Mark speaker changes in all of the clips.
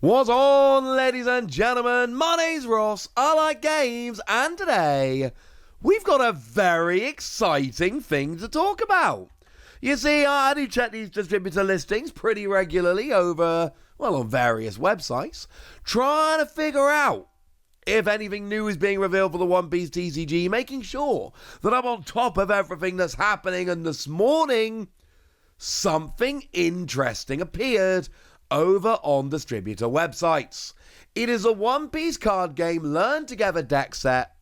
Speaker 1: What's on, ladies and gentlemen? My name's Ross, I like games, and today we've got a very exciting thing to talk about. You see, I do check these distributor listings pretty regularly on various websites, trying to figure out if anything new is being revealed for the One Piece TCG, making sure that I'm on top of everything that's happening, and this morning, something interesting appeared over on distributor websites. It is a One Piece card game Learn Together deck set,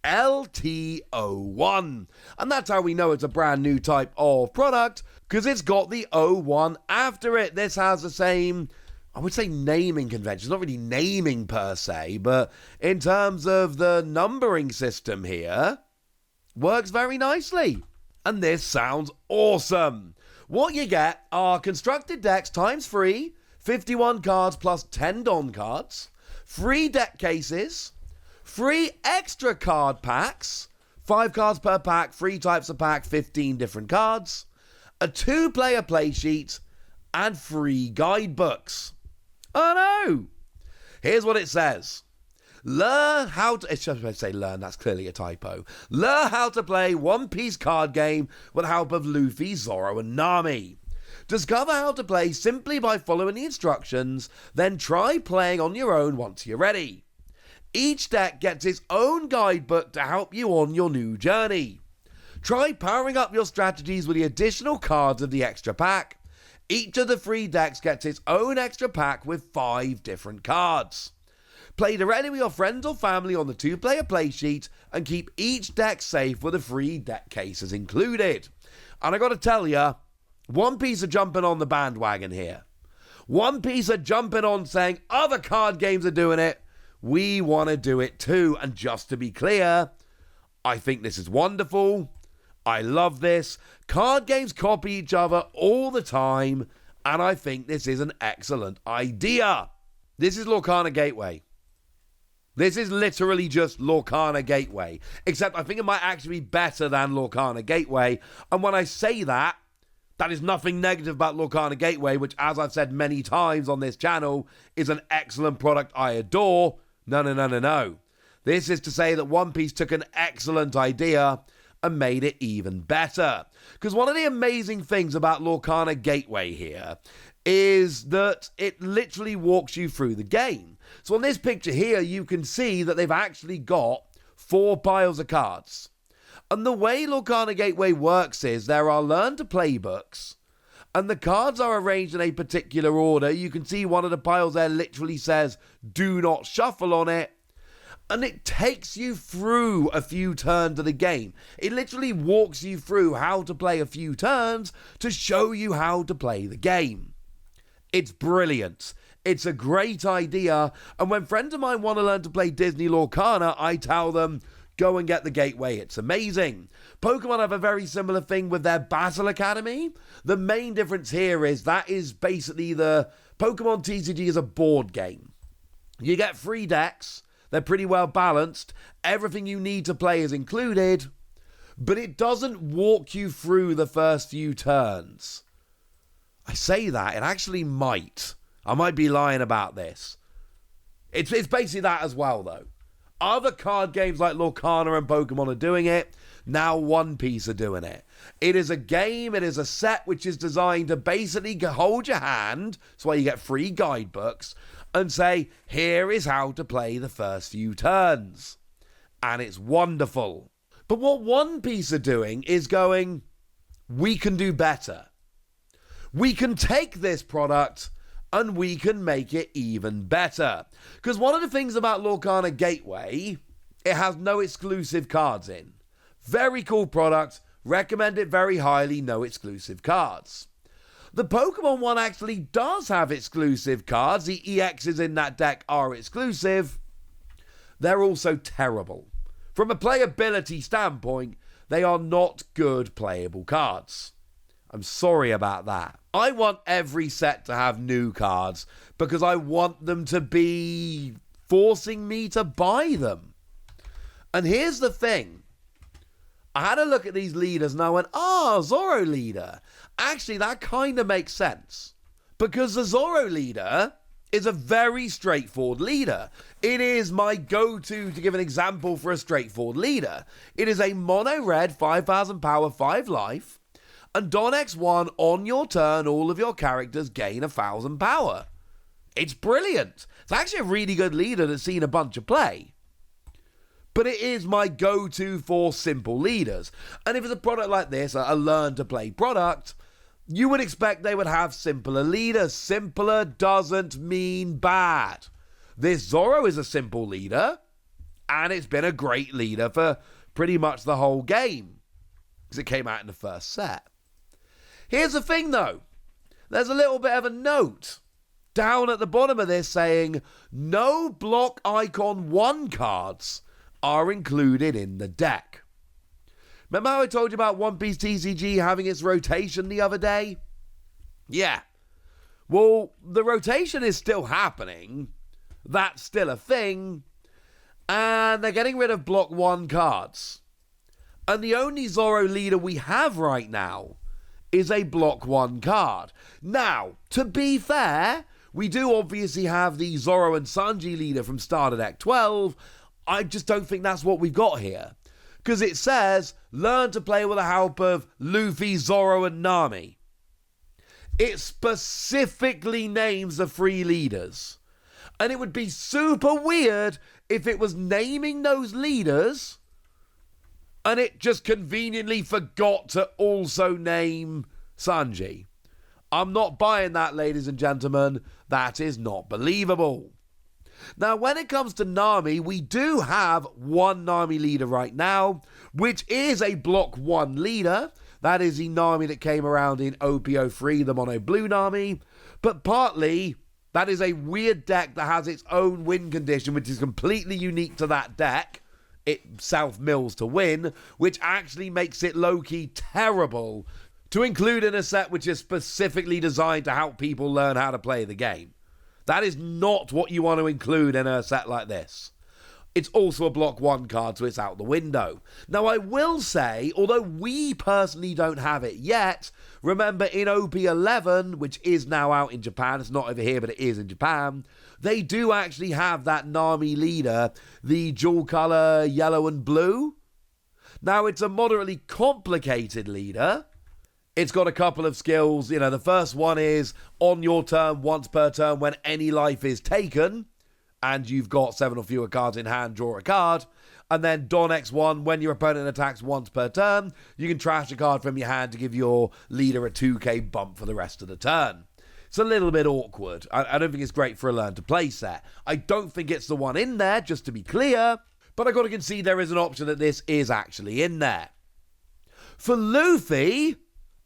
Speaker 1: LT01. And that's how we know it's a brand new type of product, because it's got the 01 after it. This has the same, I would say, naming convention. It's not really naming per se, but in terms of the numbering system here, works very nicely. And this sounds awesome. What you get are constructed decks times 3, 51 cards plus 10 Don cards, 3 deck cases, 3 extra card packs, 5 cards per pack, 3 types of pack, 15 different cards, a 2-player play sheet, and 3 guidebooks. Oh no! Here's what it says. Learn how to... It's just supposed to say learn, that's clearly a typo. Learn how to play One Piece card game with the help of Luffy, Zoro, and Nami. Discover how to play simply by following the instructions, then try playing on your own once you're ready. Each deck gets its own guidebook to help you on your new journey. Try powering up your strategies with the additional cards of the extra pack. Each of the 3 decks gets its own extra pack with 5 different cards. Play directly with your friends or family on the 2-player play sheet and keep each deck safe with the 3 deck cases included. And I gotta tell ya, One Piece are jumping on the bandwagon here. One Piece are jumping on saying other card games are doing it, we want to do it too. And just to be clear, I think this is wonderful. I love this. Card games copy each other all the time, and I think this is an excellent idea. This is Lorcana Gateway. This is literally just Lorcana Gateway, except I think it might actually be better than Lorcana Gateway. And when I say that, that is nothing negative about Lorcana Gateway, which, as I've said many times on this channel, is an excellent product I adore. No. This is to say that One Piece took an excellent idea and made it even better. Because one of the amazing things about Lorcana Gateway here is that it literally walks you through the game. So on this picture here, you can see that they've actually got 4 piles of cards. And the way Lorcana Gateway works is there are learn to play books, and the cards are arranged in a particular order. You can see one of the piles there literally says, do not shuffle on it. And it takes you through a few turns of the game. It literally walks you through how to play a few turns to show you how to play the game. It's brilliant. It's a great idea. And when friends of mine want to learn to play Disney Lorcana, I tell them, go and get the Gateway. It's amazing. Pokemon have a very similar thing with their Battle Academy. The main difference here is that is basically the Pokemon TCG is a board game. You get 3 decks. They're pretty well balanced. Everything you need to play is included, but it doesn't walk you through the first few turns. I say that, it actually might. I might be lying about this. It's basically that as well, though. Other card games like Lorcana and Pokemon are doing it. Now One Piece are doing it. It is a game, it is a set which is designed to basically hold your hand, that's why you get 3 guidebooks, and say, here is how to play the first few turns. And it's wonderful. But what One Piece are doing is going, we can do better. We can take this product and we can make it even better. Because one of the things about Lorcana Gateway, it has no exclusive cards in. Very cool product, recommend it very highly, no exclusive cards. The Pokemon one actually does have exclusive cards. The EXs in that deck are exclusive. They're also terrible. From a playability standpoint, they are not good playable cards. I'm sorry about that. I want every set to have new cards because I want them to be forcing me to buy them. And here's the thing. I had a look at these leaders and I went, Zoro leader. Actually, that kind of makes sense. Because the Zoro leader is a very straightforward leader. It is my go-to to give an example for a straightforward leader. It is a mono red, 5,000 power, 5 life, and on X1, on your turn, all of your characters gain 1,000 power. It's brilliant. It's actually a really good leader that's seen a bunch of play. But it is my go-to for simple leaders. And if it's a product like this, a learn-to-play product, you would expect they would have simpler leaders. Simpler doesn't mean bad. This Zoro is a simple leader, and it's been a great leader for pretty much the whole game, because it came out in the first set. Here's the thing, though. There's a little bit of a note down at the bottom of this saying, no block icon 1 cards are included in the deck. Remember how I told you about One Piece TCG having its rotation the other day? Yeah. Well, the rotation is still happening. That's still a thing. And they're getting rid of block 1 cards. And the only Zoro leader we have right now is a block 1 card. Now, to be fair, we do obviously have the Zoro and Sanji leader from Starter Deck 12. I just don't think that's what we've got here. Because it says, learn to play with the help of Luffy, Zoro, and Nami. It specifically names the 3 leaders. And it would be super weird if it was naming those leaders and it just conveniently forgot to also name Sanji. I'm not buying that, ladies and gentlemen. That is not believable. Now, when it comes to Nami, we do have one Nami leader right now, which is a block 1 leader. That is the Nami that came around in OPO3, the mono blue Nami. But partly, that is a weird deck that has its own win condition, which is completely unique to that deck. It self-mills to win, which actually makes it low-key terrible to include in a set which is specifically designed to help people learn how to play the game. That is not what you want to include in a set like this. It's also a block 1 card, so it's out the window. Now, I will say, although we personally don't have it yet, remember in OP11, which is now out in Japan, it's not over here, but it is in Japan, they do actually have that Nami leader, the dual color yellow and blue. Now, it's a moderately complicated leader. It's got a couple of skills. You know, the first one is on your turn, once per turn, when any life is taken, and you've got 7 or fewer cards in hand, draw a card. And then Don X1, when your opponent attacks once per turn, you can trash a card from your hand to give your leader a 2k bump for the rest of the turn. It's a little bit awkward. I don't think it's great for a learn to play set. I don't think it's the one in there, just to be clear, but I got to concede there is an option that this is actually in there. For Luffy,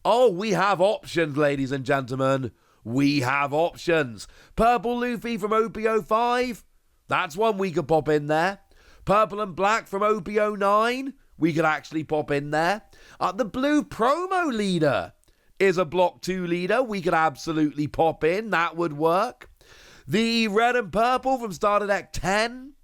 Speaker 1: oh, we have options, ladies and gentlemen. We have options. Purple Luffy from OPO5, that's one we could pop in there. Purple and black from OPO9, we could actually pop in there. The blue promo leader is a block 2 leader. We could absolutely pop in. That would work. The red and purple from Starter Deck 10.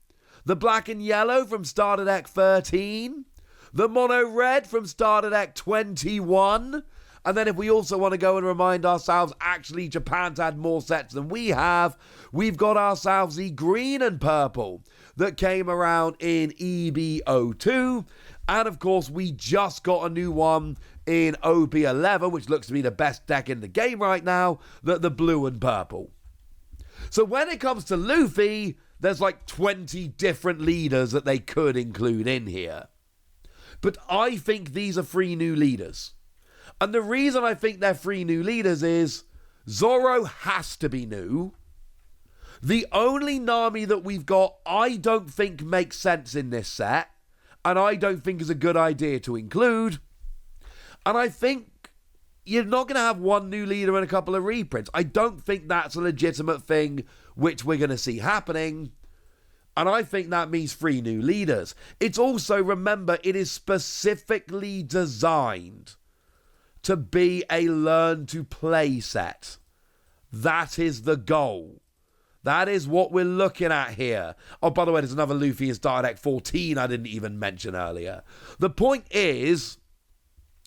Speaker 1: The black and yellow from Starter Deck 13. The mono red from Starter Deck 21. And then if we also want to go and remind ourselves, actually, Japan's had more sets than we have. We've got ourselves the green and purple that came around in EBO2. And of course, we just got a new one in OP11, which looks to be the best deck in the game right now, the blue and purple. So when it comes to Luffy, there's like 20 different leaders that they could include in here. But I think these are 3 new leaders. And the reason I think they're 3 new leaders is Zoro has to be new. The only Nami that we've got, I don't think makes sense in this set. And I don't think is a good idea to include. And I think you're not going to have one new leader and a couple of reprints. I don't think that's a legitimate thing which we're going to see happening. And I think that means 3 new leaders. It's also, remember, it is specifically designed to be a learn-to-play set. That is the goal. That is what we're looking at here. Oh, by the way, there's another Luffy in Starter Deck 14 I didn't even mention earlier. The point is,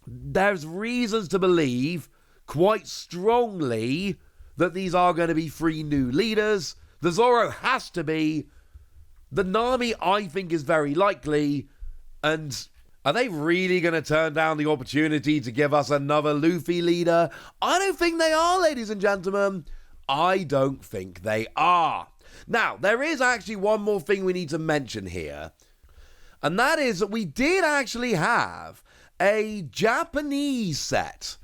Speaker 1: there's reasons to believe quite strongly that these are going to be 3 new leaders. The Zoro has to be. The Nami, I think, is very likely. And are they really going to turn down the opportunity to give us another Luffy leader? I don't think they are, ladies and gentlemen. I don't think they are. Now, there is actually one more thing we need to mention here. And that is that we did actually have a Japanese set,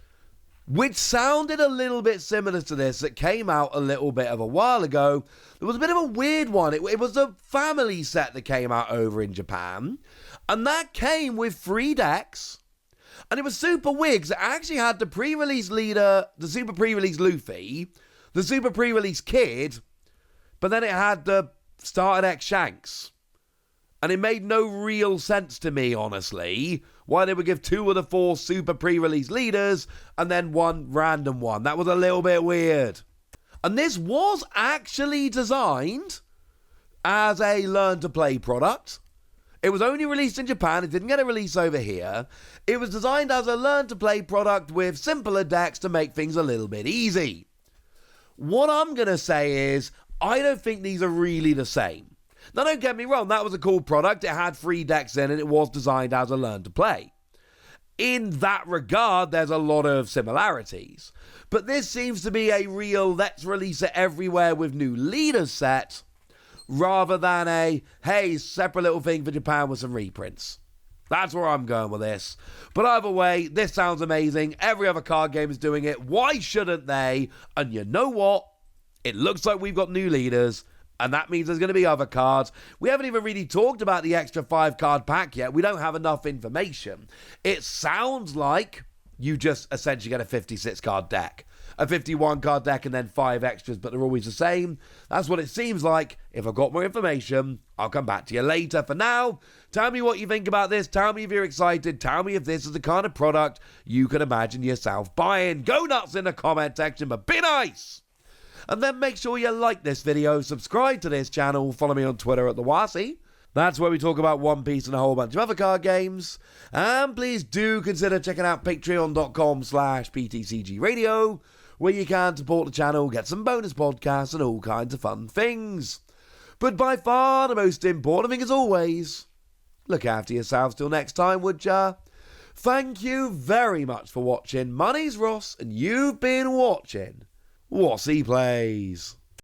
Speaker 1: which sounded a little bit similar to this, that came out a little bit of a while ago. It was a bit of a weird one. It was a family set that came out over in Japan. And that came with 3 decks. And it was super weird because it actually had the pre-release leader, the super pre-release Luffy, the super pre-release Kid, but then it had the starter deck Shanks. And it made no real sense to me, honestly, why they would give 2 of the 4 super pre-release leaders and then 1 random one. That was a little bit weird. And this was actually designed as a learn-to-play product. It was only released in Japan. It didn't get a release over here. It was designed as a learn-to-play product with simpler decks to make things a little bit easy. What I'm going to say is, I don't think these are really the same. Now, don't get me wrong, that was a cool product. It had 3 decks in it. It was designed as a learn-to-play. In that regard, there's a lot of similarities. But this seems to be a real let's release it everywhere with new leaders set, rather than a, hey, separate little thing for Japan with some reprints. That's where I'm going with this. But either way, this sounds amazing. Every other card game is doing it. Why shouldn't they? And you know what? It looks like we've got new leaders, and that means there's going to be other cards. We haven't even really talked about the extra 5-card pack yet. We don't have enough information. It sounds like you just essentially get a 56-card deck. A 51-card deck and then 5 extras, but they're always the same. That's what it seems like. If I've got more information, I'll come back to you later. For now, tell me what you think about this. Tell me if you're excited. Tell me if this is the kind of product you can imagine yourself buying. Go nuts in the comment section, but be nice! And then make sure you like this video, subscribe to this channel, follow me on Twitter at TheWasi. That's where we talk about One Piece and a whole bunch of other card games. And please do consider checking out patreon.com/PTCG Radio, where you can support the channel, get some bonus podcasts and all kinds of fun things. But by far the most important thing, as always, look after yourselves till next time, would ya? Thank you very much for watching. My name's Ross, and you've been watching Wasi Plays.